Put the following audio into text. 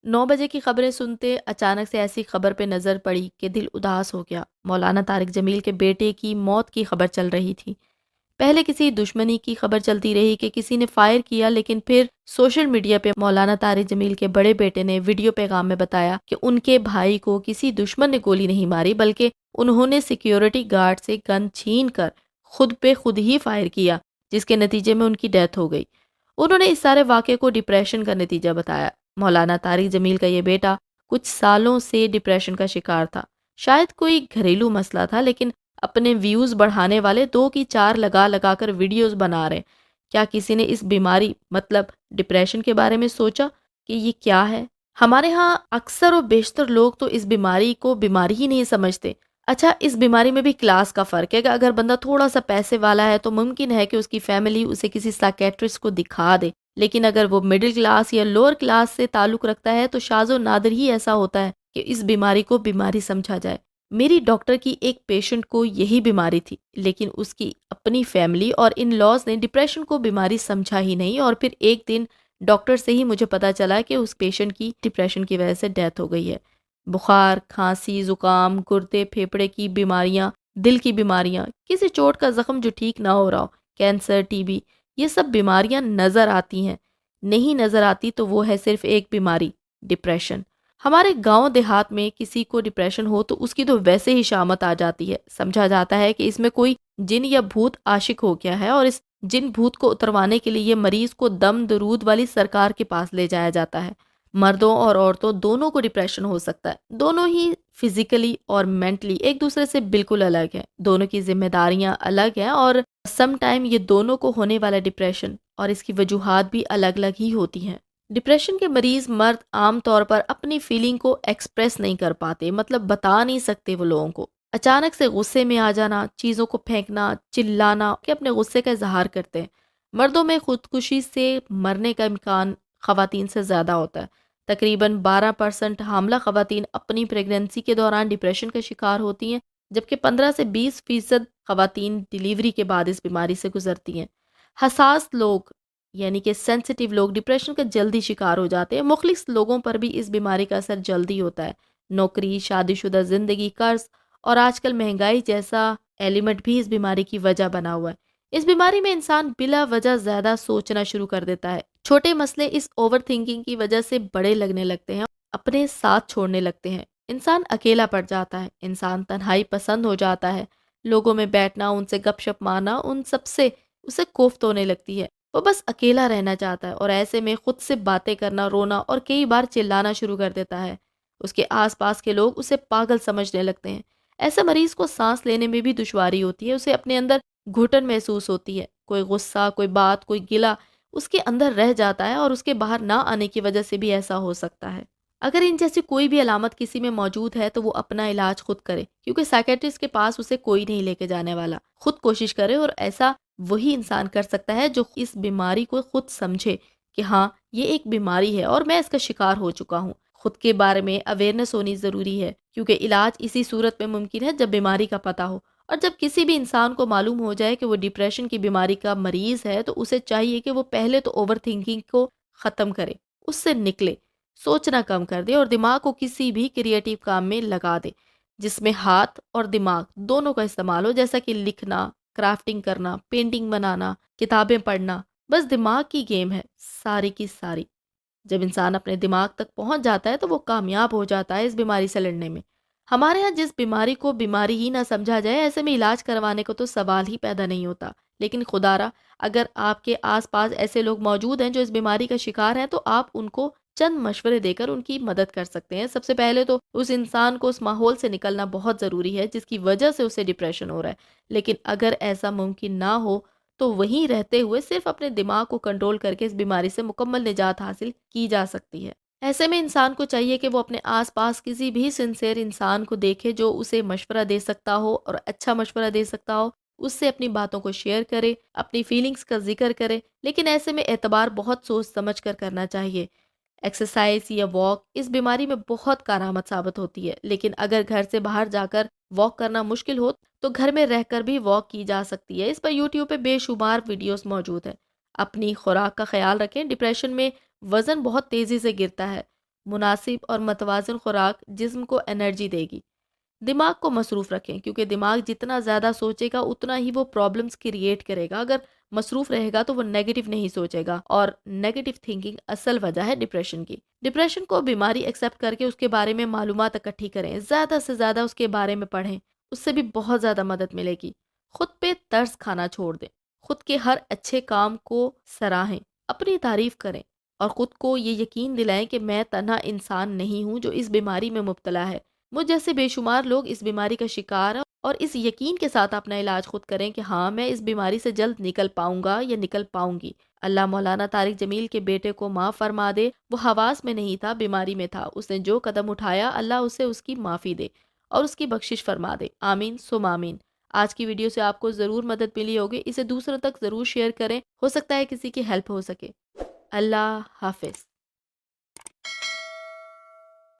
9 بجے کی خبریں سنتے اچانک سے ایسی خبر پہ نظر پڑی کہ دل اداس ہو گیا۔ مولانا طارق جمیل کے بیٹے کی موت کی خبر چل رہی تھی۔ پہلے کسی دشمنی کی خبر چلتی رہی کہ کسی نے فائر کیا، لیکن پھر سوشل میڈیا پہ مولانا طارق جمیل کے بڑے بیٹے نے ویڈیو پیغام میں بتایا کہ ان کے بھائی کو کسی دشمن نے گولی نہیں ماری، بلکہ انہوں نے سیکیورٹی گارڈ سے گن چھین کر خود پہ خود ہی فائر کیا، جس کے نتیجے میں ان کی ڈیتھ ہو گئی۔ انہوں نے اس سارے واقعے کو ڈپریشن کا نتیجہ بتایا۔ مولانا طارق جمیل کا یہ بیٹا کچھ سالوں سے ڈپریشن کا شکار تھا۔ شاید کوئی گھریلو مسئلہ تھا، لیکن اپنے ویوز بڑھانے والے 2 کی 4 لگا لگا کر ویڈیوز بنا رہے۔ کیا کسی نے اس بیماری مطلب ڈپریشن کے بارے میں سوچا کہ یہ کیا ہے؟ ہمارے ہاں اکثر و بیشتر لوگ تو اس بیماری کو بیماری ہی نہیں سمجھتے۔ اچھا، اس بیماری میں بھی کلاس کا فرق ہے کہ اگر بندہ تھوڑا سا پیسے والا ہے تو ممکن ہے کہ اس کی فیملی اسے کسی سائکیٹرسٹ کو دکھا دے، لیکن اگر وہ مڈل کلاس یا لوور کلاس سے تعلق رکھتا ہے تو شاذ و نادر ہی ایسا ہوتا ہے کہ اس بیماری کو بیماری سمجھا جائے۔ میری ڈاکٹر کی ایک پیشنٹ کو یہی بیماری تھی، لیکن اس کی اپنی فیملی اور ان لاز نے ڈپریشن کو بیماری سمجھا ہی نہیں، اور پھر ایک دن ڈاکٹر سے ہی مجھے پتا چلا کہ اس پیشنٹ کی ڈپریشن کی وجہ سے ڈیتھ ہو گئی ہے۔ بخار، کھانسی، زکام، گردے پھیپھڑے کی بیماریاں، دل کی بیماریاں، کسی چوٹ کا زخم جو ٹھیک نہ ہو رہا ہو، کینسر، ٹی بی، یہ سب بیماریاں نظر آتی ہیں۔ نہیں نظر آتی تو وہ ہے صرف ایک بیماری، ڈپریشن۔ ہمارے گاؤں دیہات میں کسی کو ڈپریشن ہو تو اس کی تو ویسے ہی شامت آ جاتی ہے۔ سمجھا جاتا ہے کہ اس میں کوئی جن یا بھوت عاشق ہو گیا ہے، اور اس جن بھوت کو اتروانے کے لیے یہ مریض کو دم درود والی سرکار کے پاس لے جایا جاتا ہے۔ مردوں اور عورتوں دونوں کو ڈپریشن ہو سکتا ہے۔ دونوں ہی فزیکلی اور مینٹلی ایک دوسرے سے بالکل الگ ہیں۔ دونوں کی ذمہ داریاں الگ ہیں، اور سم ٹائم یہ دونوں کو ہونے والا ڈپریشن اور اس کی وجوہات بھی الگ الگ ہی ہوتی ہیں۔ ڈپریشن کے مریض مرد عام طور پر اپنی فیلنگ کو ایکسپریس نہیں کر پاتے، مطلب بتا نہیں سکتے وہ لوگوں کو۔ اچانک سے غصے میں آ جانا، چیزوں کو پھینکنا، چلانا کہ اپنے غصے کا اظہار کرتے ہیں۔ مردوں میں خودکشی سے مرنے کا امکان خواتین سے زیادہ ہوتا ہے۔ تقریباً 12% حاملہ خواتین اپنی پریگننسی کے دوران ڈپریشن کا شکار ہوتی ہیں، جبکہ 15 سے 20% خواتین ڈیلیوری کے بعد اس بیماری سے گزرتی ہیں۔ حساس لوگ یعنی کہ سینسٹیو لوگ ڈپریشن کا جلدی شکار ہو جاتے ہیں۔ مخلص لوگوں پر بھی اس بیماری کا اثر جلدی ہوتا ہے۔ نوکری، شادی شدہ زندگی، قرض اور آج کل مہنگائی جیسا ایلیمنٹ بھی اس بیماری کی وجہ بنا ہوا ہے۔ اس بیماری میں انسان بلا وجہ زیادہ سوچنا شروع کر دیتا ہے۔ چھوٹے مسئلے اس اوور تھنکنگ کی وجہ سے بڑے لگنے لگتے ہیں، اپنے ساتھ چھوڑنے لگتے ہیں۔ انسان اکیلا پڑ جاتا ہے، انسان تنہائی پسند ہو جاتا ہے۔ لوگوں میں بیٹھنا، ان سے گپ شپ مارنا، ان سب سے اسے کوفت ہونے لگتی ہے۔ وہ بس اکیلا رہنا چاہتا ہے، اور ایسے میں خود سے باتیں کرنا، رونا اور کئی بار چلانا شروع کر دیتا ہے۔ اس کے آس پاس کے لوگ اسے پاگل سمجھنے لگتے ہیں۔ ایسے مریض کو سانس لینے میں بھی دشواری ہوتی ہے، اسے اپنے اندر گھٹن محسوس ہوتی ہے۔ کوئی غصہ، کوئی بات، کوئی گلہ اس کے اندر رہ جاتا ہے، اور اس کے باہر نہ آنے کی وجہ سے بھی ایسا ہو سکتا ہے۔ اگر ان جیسی کوئی بھی علامت کسی میں موجود ہے تو وہ اپنا علاج خود کرے، کیونکہ سائیکیٹرسٹ کے پاس اسے کوئی نہیں لے کے جانے والا۔ خود کوشش کرے، اور ایسا وہی انسان کر سکتا ہے جو اس بیماری کو خود سمجھے کہ ہاں یہ ایک بیماری ہے اور میں اس کا شکار ہو چکا ہوں۔ خود کے بارے میں اویئرنیس ہونی ضروری ہے، کیونکہ علاج اسی صورت میں ممکن ہے جب بیماری کا پتہ ہو۔ اور جب کسی بھی انسان کو معلوم ہو جائے کہ وہ ڈپریشن کی بیماری کا مریض ہے تو اسے چاہیے کہ وہ پہلے تو اوور تھنکنگ کو ختم کرے، اس سے نکلے، سوچنا کم کر دے اور دماغ کو کسی بھی کریٹیو کام میں لگا دے جس میں ہاتھ اور دماغ دونوں کا استعمال ہو، جیسا کہ لکھنا، کرافٹنگ کرنا، پینٹنگ بنانا، کتابیں پڑھنا۔ بس دماغ کی گیم ہے ساری کی ساری۔ جب انسان اپنے دماغ تک پہنچ جاتا ہے تو وہ کامیاب ہو جاتا ہے اس بیماری سے لڑنے میں۔ ہمارے ہاں جس بیماری کو بیماری ہی نہ سمجھا جائے، ایسے میں علاج کروانے کو تو سوال ہی پیدا نہیں ہوتا۔ لیکن خدا را اگر آپ کے آس پاس ایسے لوگ موجود ہیں جو اس بیماری کا شکار ہیں تو آپ ان کو چند مشورے دے کر ان کی مدد کر سکتے ہیں۔ سب سے پہلے تو اس انسان کو اس ماحول سے نکلنا بہت ضروری ہے جس کی وجہ سے اسے ڈپریشن ہو رہا ہے، لیکن اگر ایسا ممکن نہ ہو تو وہیں رہتے ہوئے صرف اپنے دماغ کو کنٹرول کر کے اس بیماری سے مکمل نجات حاصل کی جا سکتی ہے۔ ایسے میں انسان کو چاہیے کہ وہ اپنے آس پاس کسی بھی سنسیئر انسان کو دیکھے جو اسے مشورہ دے سکتا ہو اور اچھا مشورہ دے سکتا ہو، اس سے اپنی باتوں کو شیئر کرے، اپنی فیلنگز کا ذکر کرے، لیکن ایسے میں اعتبار بہت سوچ سمجھ کر کرنا چاہیے۔ ایکسرسائز یا واک اس بیماری میں بہت کارآمد ثابت ہوتی ہے، لیکن اگر گھر سے باہر جا کر واک کرنا مشکل ہو تو گھر میں رہ کر بھی واک کی جا سکتی ہے۔ اس پر یوٹیوب پہ بے شمار ویڈیوز موجود ہیں۔ اپنی خوراک کا خیال رکھیں۔ ڈپریشن میں وزن بہت تیزی سے گرتا ہے۔ مناسب اور متوازن خوراک جسم کو انرجی دے گی۔ دماغ کو مصروف رکھیں کیونکہ دماغ جتنا زیادہ سوچے گا اتنا ہی وہ پرابلمس کریٹ کرے گا۔ اگر مصروف رہے گا تو وہ نیگیٹو نہیں سوچے گا، اور نیگیٹو تھنکنگ اصل وجہ ہے ڈپریشن کی۔ ڈپریشن کو بیماری ایکسیپٹ کر کے اس کے بارے میں معلومات اکٹھی کریں، زیادہ سے زیادہ اس کے بارے میں پڑھیں، اس سے بھی بہت زیادہ مدد ملے گی۔ خود پہ ترس کھانا چھوڑ دیں، خود کے ہر اچھے کام کو سراہیں، اپنی تعریف کریں، اور خود کو یہ یقین دلائیں کہ میں تنہا انسان نہیں ہوں جو اس بیماری میں مبتلا ہے۔ مجھ جیسے بے شمار لوگ اس بیماری کا شکار ہیں، اور اس یقین کے ساتھ اپنا علاج خود کریں کہ ہاں میں اس بیماری سے جلد نکل پاؤں گا یا نکل پاؤں گی۔ اللہ مولانا طارق جمیل کے بیٹے کو معاف فرما دے، وہ حواس میں نہیں تھا، بیماری میں تھا، اس نے جو قدم اٹھایا اللہ اسے اس کی معافی دے اور اس کی بخشش فرما دے، آمین ثم آمین۔ آج کی ویڈیو سے آپ کو ضرور مدد ملی ہوگی، اسے دوسروں تک ضرور شیئر کریں، ہو سکتا ہے کسی کی ہیلپ ہو سکے۔ اللہ حافظ۔